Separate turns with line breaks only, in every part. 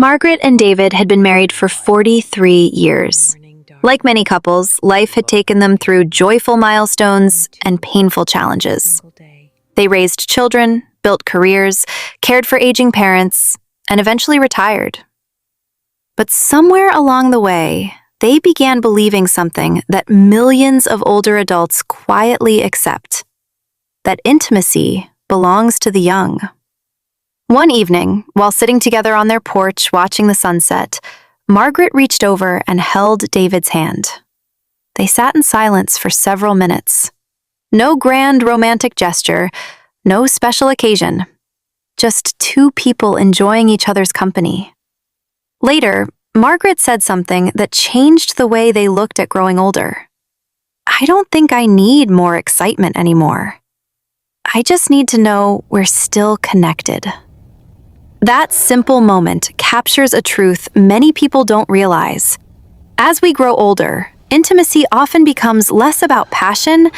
Margaret and David had been married for 43 years. Like many couples, life had taken them through joyful milestones and painful challenges. They raised children, built careers, cared for aging parents, and eventually retired. But somewhere along the way, they began believing something that millions of older adults quietly accept: that intimacy belongs to the young. One evening, while sitting together on their porch watching the sunset, Margaret reached over and held David's hand. They sat in silence for several minutes. No grand romantic gesture, no special occasion. Just two people enjoying each other's company. Later, Margaret said something that changed the way they looked at growing older. "I don't think I need more excitement anymore. I just need to know we're still connected." That simple moment captures a truth many people don't realize. As we grow older, intimacy often becomes less about passion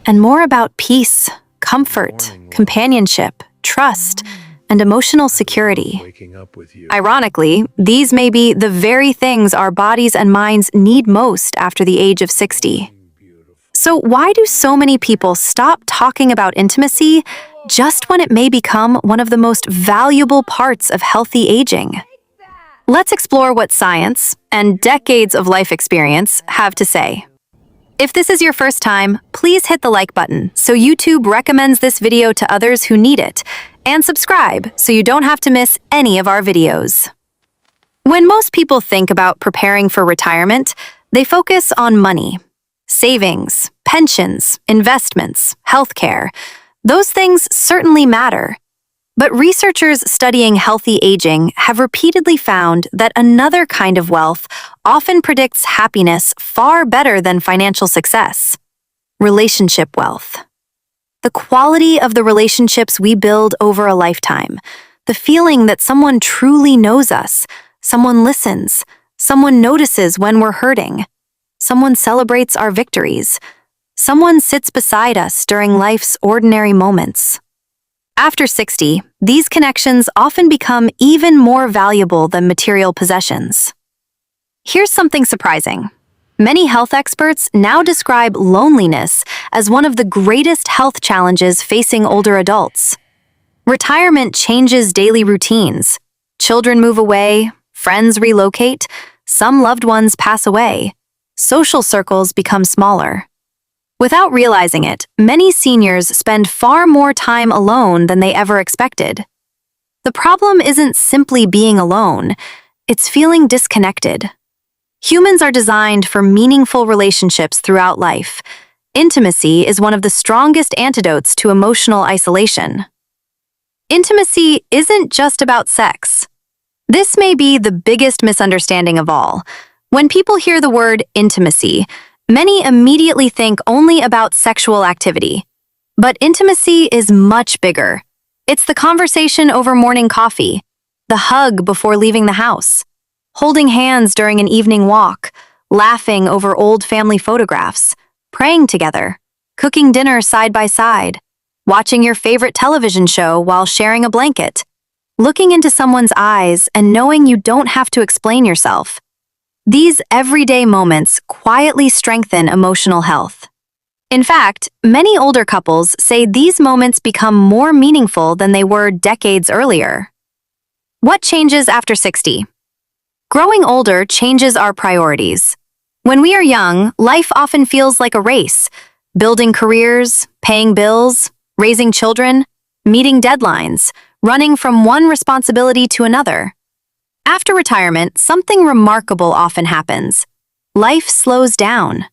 and more about peace, comfort, companionship, trust, and emotional security. Ironically, these may be the very things our bodies and minds need most after the age of 60. So why do so many people stop talking about intimacy just when it may become one of the most valuable parts of healthy aging? Let's explore what science and decades of life experience have to say. If this is your first time, please hit the like button so YouTube recommends this video to others who need it, and subscribe so you don't have to miss any of our videos. When most people think about preparing for retirement, they focus on money. Savings, pensions, investments, healthcare. Those things certainly matter. But researchers studying healthy aging have repeatedly found that another kind of wealth often predicts happiness far better than financial success: relationship wealth. The quality of the relationships we build over a lifetime, the feeling that someone truly knows us, someone listens, someone notices when we're hurting, someone celebrates our victories, someone sits beside us during life's ordinary moments. After 60, these connections often become even more valuable than material possessions. Here's something surprising. Many health experts now describe loneliness as one of the greatest health challenges facing older adults. Retirement changes daily routines. Children move away, friends relocate, some loved ones pass away. Social circles become smaller. Without realizing it, many seniors spend far more time alone than they ever expected. The problem isn't simply being alone, it's feeling disconnected. Humans are designed for meaningful relationships throughout life. Intimacy is one of the strongest antidotes to emotional isolation. Intimacy isn't just about sex. This may be the biggest misunderstanding of all. When people hear the word intimacy, many immediately think only about sexual activity. But intimacy is much bigger. It's the conversation over morning coffee, the hug before leaving the house, holding hands during an evening walk, laughing over old family photographs, praying together, cooking dinner side by side, watching your favorite television show while sharing a blanket, looking into someone's eyes and knowing you don't have to explain yourself. These everyday moments quietly strengthen emotional health. In fact, many older couples say these moments become more meaningful than they were decades earlier. What changes after 60? Growing older changes our priorities. When we are young, life often feels like a race: building careers, paying bills, raising children, meeting deadlines, running from one responsibility to another. After retirement, something remarkable often happens. Life slows down.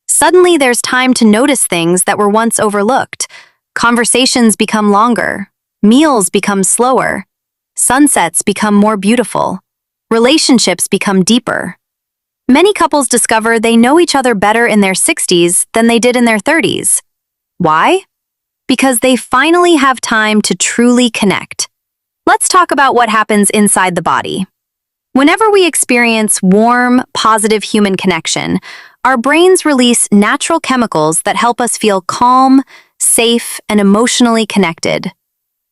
Suddenly, there's time to notice things that were once overlooked. Conversations become longer. Meals become slower. Sunsets become more beautiful. Relationships become deeper. Many couples discover they know each other better in their 60s than they did in their 30s. Why? Because they finally have time to truly connect. Let's talk about what happens inside the body. Whenever we experience warm, positive human connection, our brains release natural chemicals that help us feel calm, safe, and emotionally connected.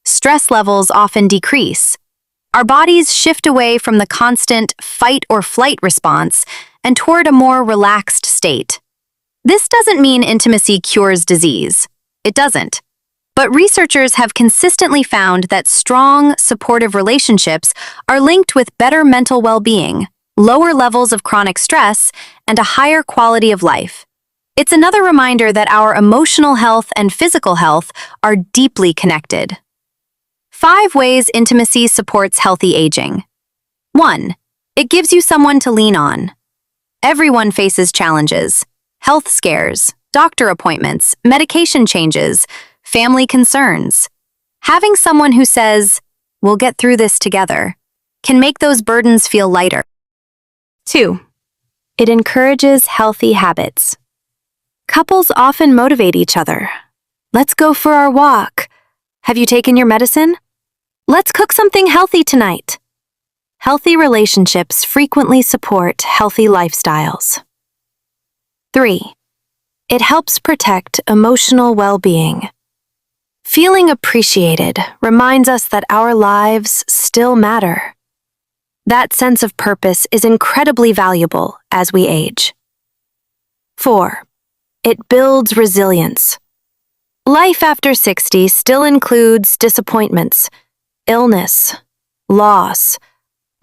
Stress levels often decrease. Our bodies shift away from the constant fight or flight response and toward a more relaxed state. This doesn't mean intimacy cures disease. It doesn't. But researchers have consistently found that strong, supportive relationships are linked with better mental well-being, lower levels of chronic stress, and a higher quality of life. It's another reminder that our emotional health and physical health are deeply connected. 5 ways intimacy supports healthy aging. 1. It gives you someone to lean on. Everyone faces challenges, health scares, doctor appointments, medication changes, family concerns. Having someone who says, "We'll get through this together," can make those burdens feel lighter. 2. It encourages healthy habits. Couples often motivate each other. "Let's go for our walk. Have you taken your medicine? Let's cook something healthy tonight." Healthy relationships frequently support healthy lifestyles. 3. It helps protect emotional well-being. Feeling appreciated reminds us that our lives still matter. That sense of purpose is incredibly valuable as we age. 4. It builds resilience. Life after 60 still includes disappointments, illness, loss,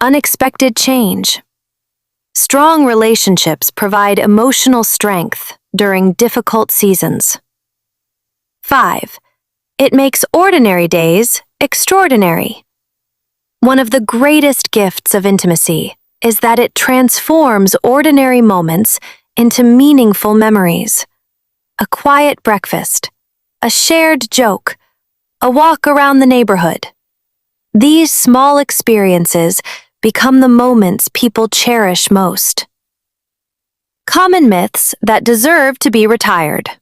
unexpected change. Strong relationships provide emotional strength during difficult seasons. 5. It makes ordinary days extraordinary. One of the greatest gifts of intimacy is that it transforms ordinary moments into meaningful memories. A quiet breakfast, a shared joke, a walk around the neighborhood. These small experiences become the moments people cherish most. Common myths that deserve to be retired.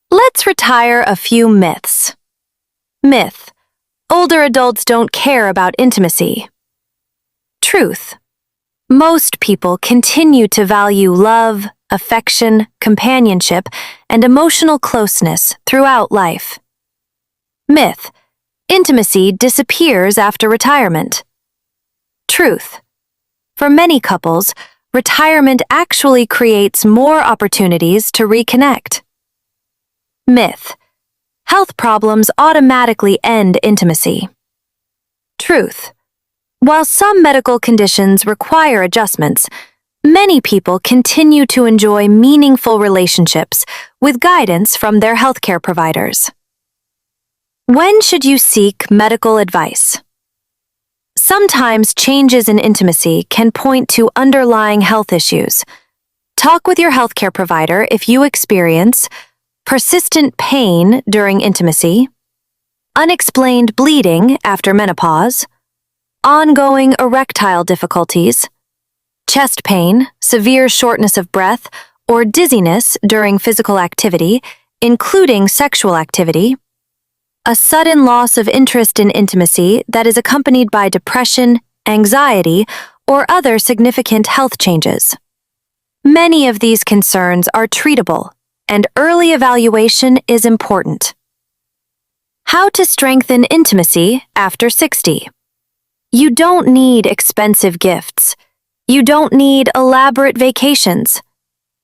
Let's retire a few myths. Myth: older adults don't care about intimacy. Truth: most people continue to value love, affection, companionship, and emotional closeness throughout life. Myth: intimacy disappears after retirement. Truth: for many couples, retirement actually creates more opportunities to reconnect. Myth: health problems automatically end intimacy. Truth: while some medical conditions require adjustments, many people continue to enjoy meaningful relationships with guidance from their healthcare providers. When should you seek medical advice? Sometimes changes in intimacy can point to underlying health issues. Talk with your healthcare provider if you experience persistent pain during intimacy, unexplained bleeding after menopause, ongoing erectile difficulties, chest pain, severe shortness of breath, or dizziness during physical activity, including sexual activity, a sudden loss of interest in intimacy that is accompanied by depression, anxiety, or other significant health changes. Many of these concerns are treatable, and early evaluation is important. How to strengthen intimacy after 60. You don't need expensive gifts. You don't need elaborate vacations.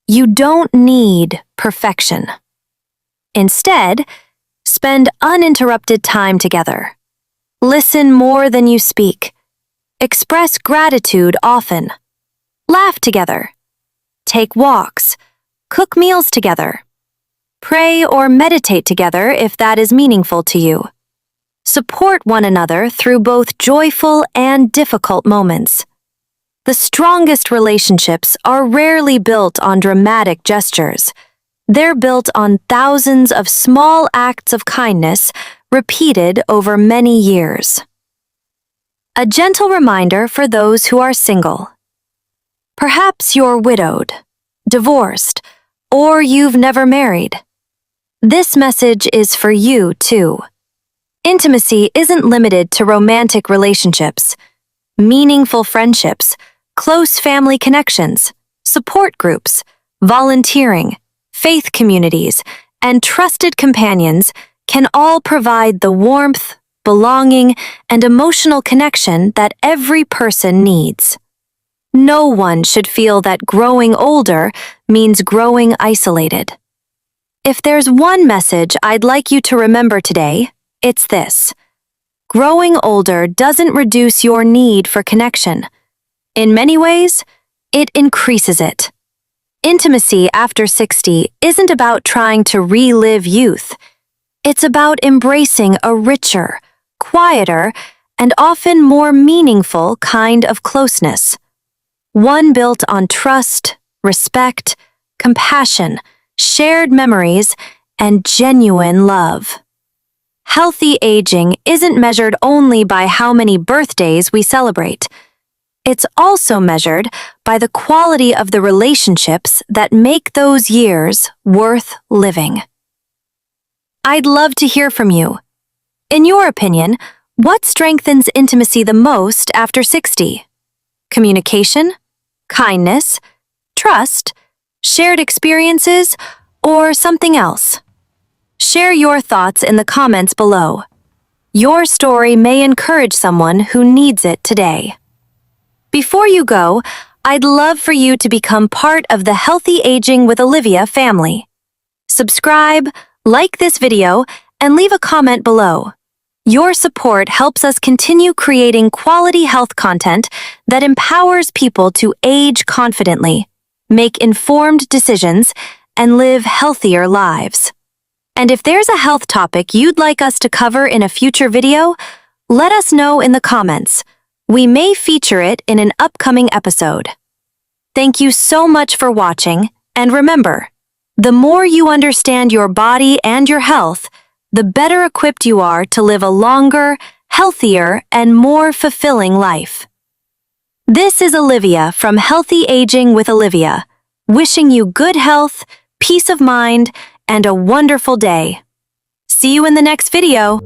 You don't need perfection. Instead, spend uninterrupted time together. Listen more than you speak. Express gratitude often. Laugh together. Take walks. Cook meals together. Pray or meditate together if that is meaningful to you. Support one another through both joyful and difficult moments. The strongest relationships are rarely built on dramatic gestures. They're built on thousands of small acts of kindness repeated over many years. A gentle reminder for those who are single. Perhaps you're widowed, divorced, or you've never married. This message is for you, too. Intimacy isn't limited to romantic relationships. Meaningful friendships, close family connections, support groups, volunteering, faith communities, and trusted companions can all provide the warmth, belonging, and emotional connection that every person needs. No one should feel that growing older means growing isolated. If there's one message I'd like you to remember today, it's this. Growing older doesn't reduce your need for connection. In many ways, it increases it. Intimacy after 60 isn't about trying to relive youth. It's about embracing a richer, quieter, and often more meaningful kind of closeness. One built on trust, respect, compassion, shared memories, and genuine love. Healthy aging isn't measured only by how many birthdays we celebrate. It's also measured by the quality of the relationships that make those years worth living. I'd love to hear from you. In your opinion, what strengthens intimacy the most after 60? Communication, kindness, trust, shared experiences, or something else? Share your thoughts in the comments below. Your story may encourage someone who needs it today. Before you go, I'd love for you to become part of the Healthy Aging with Olivia family. Subscribe, like this video, and leave a comment below. Your support helps us continue creating quality health content that empowers people to age confidently, make informed decisions, and live healthier lives. And if there's a health topic you'd like us to cover in a future video, let us know in the comments. We may feature it in an upcoming episode. Thank you so much for watching, and remember, the more you understand your body and your health, the better equipped you are to live a longer, healthier, and more fulfilling life. This is Olivia from Healthy Aging with Olivia, wishing you good health, peace of mind, and a wonderful day. See you in the next video.